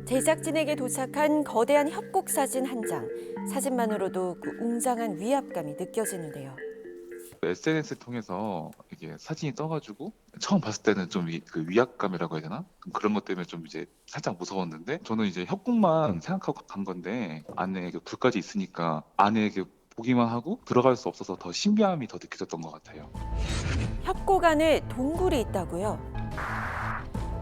제작진에게 도착한 거대한 협곡 사진 한 장. 사진만으로도 그 웅장한 위압감이 느껴지는데요. SNS 통해서 이게 사진이 떠가지고 처음 봤을 때는 좀 그 위압감이라고 해야 되나? 그런 것 때문에 좀 이제 살짝 무서웠는데 저는 이제 협곡만 생각하고 간 건데 안에 그 불까지 있으니까 안에 그 보기만 하고 들어갈 수 없어서 더 신비함이 더 느껴졌던 것 같아요. 협곡 안에 동굴이 있다고요?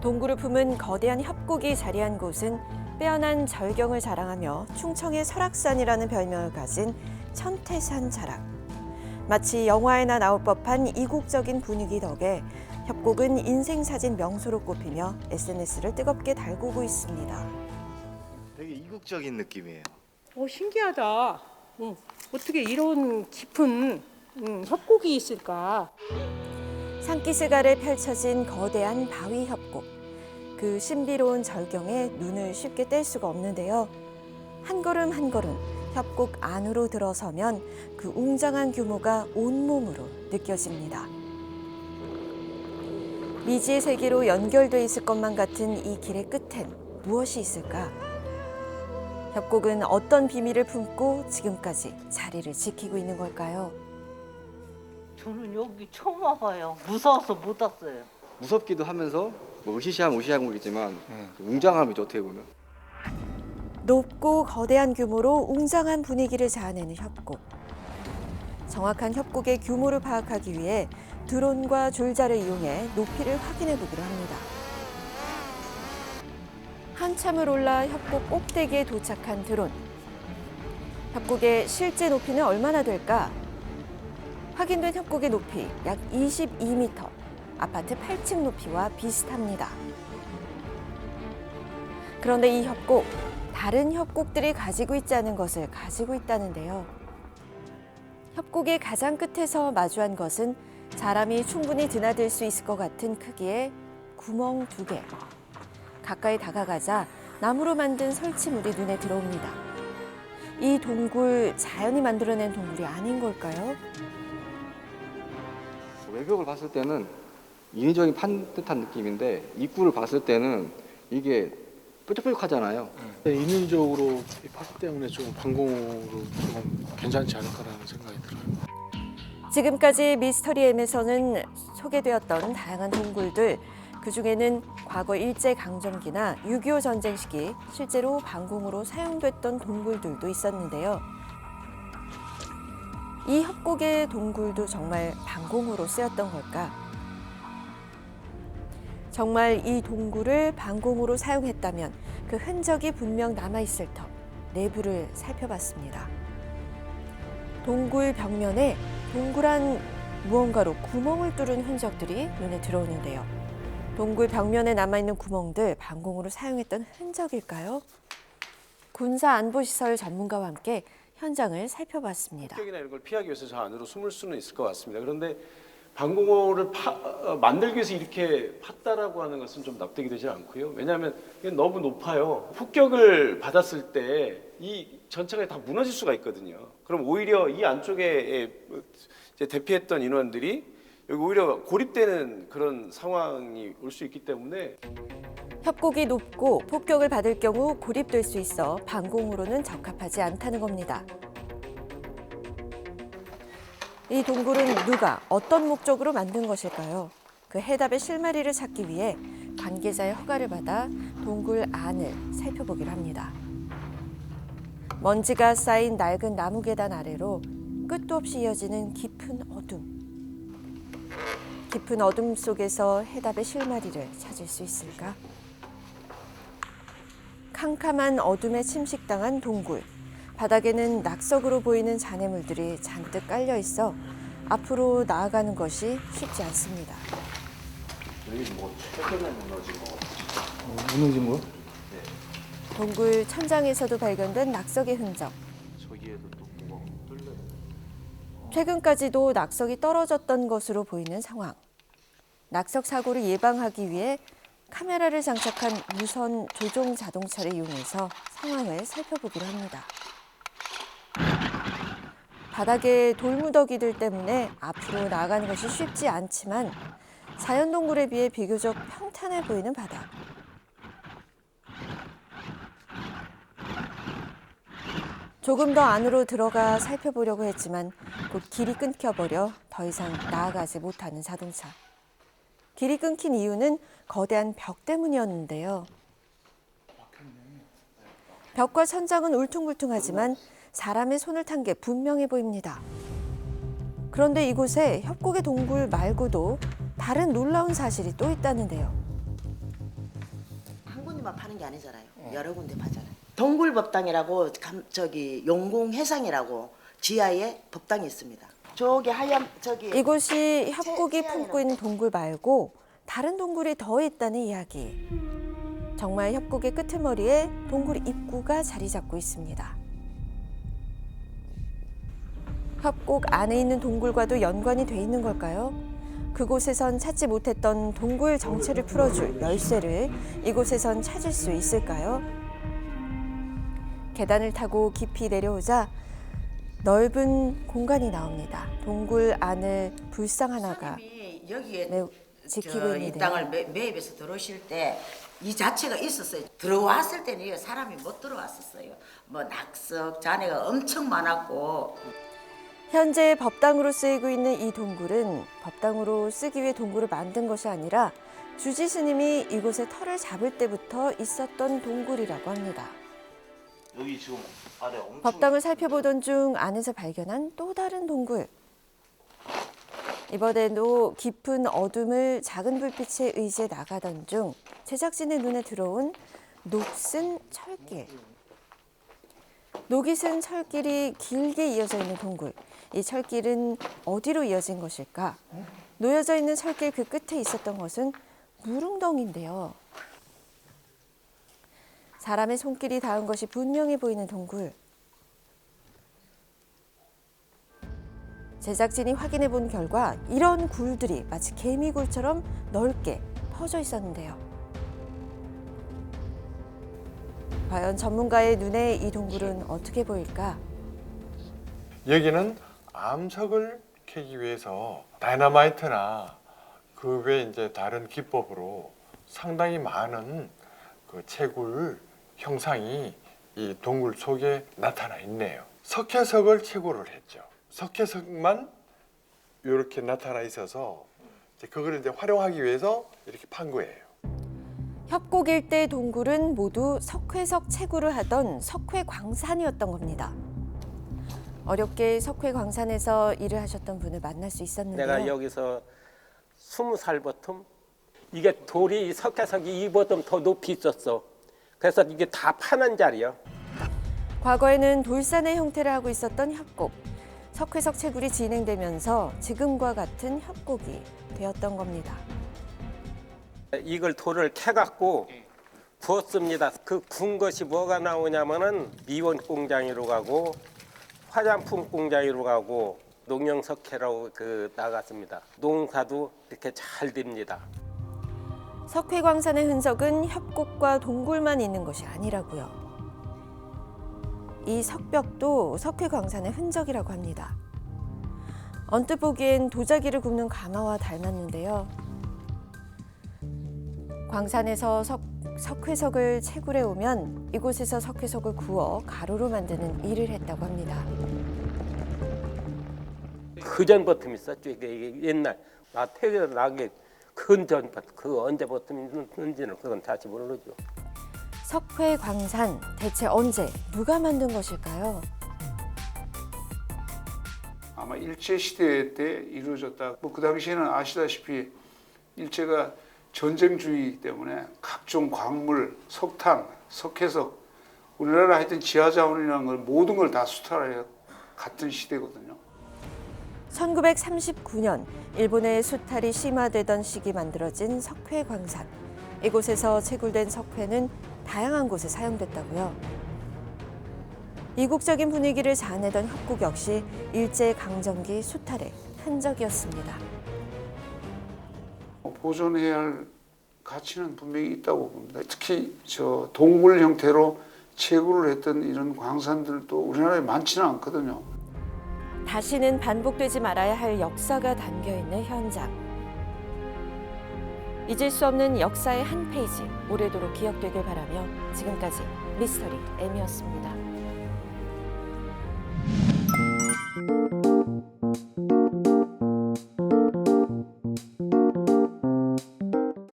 동굴을 품은 거대한 협곡이 자리한 곳은 빼어난 절경을 자랑하며 충청의 설악산이라는 별명을 가진 천태산 자락. 마치 영화에나 나올 법한 이국적인 분위기 덕에 협곡은 인생사진 명소로 꼽히며 SNS를 뜨겁게 달구고 있습니다. 되게 이국적인 느낌이에요. 신기하다. 어떻게 이런 깊은 협곡이 있을까? 산기슭 아래 펼쳐진 거대한 바위 협곡. 그 신비로운 절경에 눈을 쉽게 뗄 수가 없는데요. 한 걸음 한 걸음 협곡 안으로 들어서면 그 웅장한 규모가 온몸으로 느껴집니다. 미지의 세계로 연결돼 있을 것만 같은 이 길의 끝엔 무엇이 있을까? 협곡은 어떤 비밀을 품고 지금까지 자리를 지키고 있는 걸까요? 저는 여기 처음 와봐요. 무서워서 못 왔어요. 무섭기도 하면서 뭐 으시시하면 웅장함이죠, 어떻게 보면. 높고 거대한 규모로 웅장한 분위기를 자아내는 협곡. 정확한 협곡의 규모를 파악하기 위해 드론과 줄자를 이용해 높이를 확인해 보기로 합니다. 한참을 올라 협곡 꼭대기에 도착한 드론. 협곡의 실제 높이는 얼마나 될까? 확인된 협곡의 높이 약 22m, 아파트 8층 높이와 비슷합니다. 그런데 이 협곡, 다른 협곡들이 가지고 있지 않은 것을 가지고 있다는데요. 협곡의 가장 끝에서 마주한 것은 사람이 충분히 드나들 수 있을 것 같은 크기의 구멍 2개. 가까이 다가가자 나무로 만든 설치물이 눈에 들어옵니다. 이 동굴, 자연이 만들어낸 동굴이 아닌 걸까요? 외벽을 봤을 때는 인위적인 판듯한 느낌인데 입구를 봤을 때는 이게 뾰족뾰족하잖아요. 인위적으로 파기 때문에 좀 방공으로 좀 괜찮지 않을까라는 생각이 들어요. 지금까지 미스터리M에서는 소개되었던 다양한 동굴들, 그중에는 과거 일제강점기나 6.25 전쟁 시기 실제로 방공으로 사용됐던 동굴들도 있었는데요. 이 협곡의 동굴도 정말 방공으로 쓰였던 걸까? 정말 이 동굴을 방공으로 사용했다면 그 흔적이 분명 남아있을 터 내부를 살펴봤습니다. 동굴 벽면에 동그란 무언가로 구멍을 뚫은 흔적들이 눈에 들어오는데요. 동굴 벽면에 남아있는 구멍들 방공으로 사용했던 흔적일까요? 군사안보시설 전문가와 함께 현장을 살펴봤습니다. 폭격이나 이런 걸 피하기 위해서 저 안으로 숨을 수는 있을 것 같습니다. 그런데 방공호를 만들기 위해서 이렇게 팠다라고 하는 것은 좀 납득이 되지 않고요. 왜냐하면 이게 너무 높아요. 폭격을 받았을 때 이 전체가 다 무너질 수가 있거든요. 그럼 오히려 이 안쪽에 이제 대피했던 인원들이 여기 오히려 고립되는 그런 상황이 올 수 있기 때문에 협곡이 높고 폭격을 받을 경우 고립될 수 있어 방공으로는 적합하지 않다는 겁니다. 이 동굴은 누가 어떤 목적으로 만든 것일까요? 그 해답의 실마리를 찾기 위해 관계자의 허가를 받아 동굴 안을 살펴보기로 합니다. 먼지가 쌓인 낡은 나무 계단 아래로 끝도 없이 이어지는 깊은 어둠. 깊은 어둠 속에서 해답의 실마리를 찾을 수 있을까? 캄캄한 어둠에 침식당한 동굴. 바닥에는 낙석으로 보이는 잔해물들이 잔뜩 깔려 있어 앞으로 나아가는 것이 쉽지 않습니다. 여기 뭐 최근에 무너진 거 무너진 거? 동굴 천장에서도 발견된 낙석의 흔적. 저기에도 또 구멍 뚫려. 최근까지도 낙석이 떨어졌던 것으로 보이는 상황. 낙석 사고를 예방하기 위해 카메라를 장착한 무선 조종 자동차를 이용해서 상황을 살펴보기로 합니다. 바닥에 돌무더기들 때문에 앞으로 나아가는 것이 쉽지 않지만 자연동굴에 비해 비교적 평탄해 보이는 바닥. 조금 더 안으로 들어가 살펴보려고 했지만 곧 길이 끊겨버려 더 이상 나아가지 못하는 자동차. 길이 끊긴 이유는 거대한 벽 때문이었는데요. 벽과 천장은 울퉁불퉁하지만 사람의 손을 탄 게 분명해 보입니다. 그런데 이곳에 협곡의 동굴 말고도 다른 놀라운 사실이 또 있다는데요. 한 군데만 파는 게 아니잖아요. 여러 군데 파잖아요. 동굴법당이라고 용궁해상이라고 지하에 법당이 있습니다. 저기 하얀 저기 이곳이 협곡이 품고 있는 동굴 말고 다른 동굴이 더 있다는 이야기. 정말 협곡의 끄트머리에 동굴 입구가 자리 잡고 있습니다. 협곡 안에 있는 동굴과도 연관이 돼 있는 걸까요? 그곳에선 찾지 못했던 동굴 정체를 풀어줄 열쇠를 이곳에선 찾을 수 있을까요? 계단을 타고 깊이 내려오자 넓은 공간이 나옵니다. 동굴 안을 불상 하나가 여기에 매우 지키고 이 있는데요. 땅을 매입해서 들어오실 때 이 자체가 있었어요. 들어왔을 때는 사람이 못 들어왔었어요. 뭐 낙석, 잔해가 엄청 많았고. 현재 법당으로 쓰이고 있는 이 동굴은 법당으로 쓰기 위해 동굴을 만든 것이 아니라 주지 스님이 이곳에 터를 잡을 때부터 있었던 동굴이라고 합니다. 여기 지금 아래 엄청 법당을 살펴보던 중 안에서 발견한 또 다른 동굴. 이번에도 깊은 어둠을 작은 불빛에 의지해 나가던 중 제작진의 눈에 들어온 녹슨 철길. 녹이 쓴 철길이 길게 이어져 있는 동굴. 이 철길은 어디로 이어진 것일까? 놓여져 있는 철길 그 끝에 있었던 것은 물웅덩이인데요. 사람의 손길이 닿은 것이 분명해 보이는 동굴. 제작진이 확인해 본 결과 이런 굴들이 마치 개미굴처럼 넓게 퍼져 있었는데요. 과연 전문가의 눈에 이 동굴은 어떻게 보일까? 여기는 암석을 캐기 위해서 다이너마이트나 그 외 이제 다른 기법으로 상당히 많은 그 채굴 형상이 이 동굴 속에 나타나 있네요. 석회석을 채굴을 했죠. 석회석만 이렇게 나타나 있어서 이제 그걸 이제 활용하기 위해서 이렇게 판 거예요. 협곡 일대 동굴은 모두 석회석 채굴을 하던 석회광산이었던 겁니다. 어렵게 석회광산에서 일을 하셨던 분을 만날 수 있었는데요. 내가 여기서 20살부터 이게 돌이 석회석이 이보다 더 높이 있었어. 그래서 이게 다 파는 자리야. 과거에는 돌산의 형태를 하고 있었던 협곡. 석회석 채굴이 진행되면서 지금과 같은 협곡이 되었던 겁니다. 이걸 돌을 캐갖고 부었습니다. 그 군 것이 뭐가 나오냐면은 미원 공장으로 가고 화장품 공장으로 가고 농용석회라고 나갔습니다. 농사도 이렇게 잘 됩니다. 석회광산의 흔적은 협곡과 동굴만 있는 것이 아니라고요. 이 석벽도 석회광산의 흔적이라고 합니다. 언뜻 보기엔 도자기를 굽는 가마와 닮았는데요. 광산에서 석회석을 채굴해 오면 이곳에서 석회석을 구워 가루로 만드는 일을 했다고 합니다. 그 전부터 있었죠. 이게 옛날 나 태어나기 근전부터 그 언제부터 있는지는 그건 다시 모르죠. 석회광산 대체 언제 누가 만든 것일까요? 아마 일제 시대 때 이루어졌다. 그 당시에는 아시다시피 일제가 전쟁 중이기 때문에 각종 광물, 석탄, 석회석, 우리나라 하여튼 지하자원이라는 걸 모든 걸 다 수탈해 갔던 시대거든요. 1939년 일본의 수탈이 심화되던 시기 만들어진 석회광산. 이곳에서 채굴된 석회는 다양한 곳에 사용됐다고요. 이국적인 분위기를 자아내던 협곡 역시 일제강점기 수탈의 흔적이었습니다. 보존해야 할 가치는 분명히 있다고 봅니다. 특히 저 동굴 형태로 채굴을 했던 이런 광산들도 우리나라에 많지는 않거든요. 다시는 반복되지 말아야 할 역사가 담겨있는 현장. 잊을 수 없는 역사의 한 페이지 오래도록 기억되길 바라며 지금까지 미스터리 M이었습니다.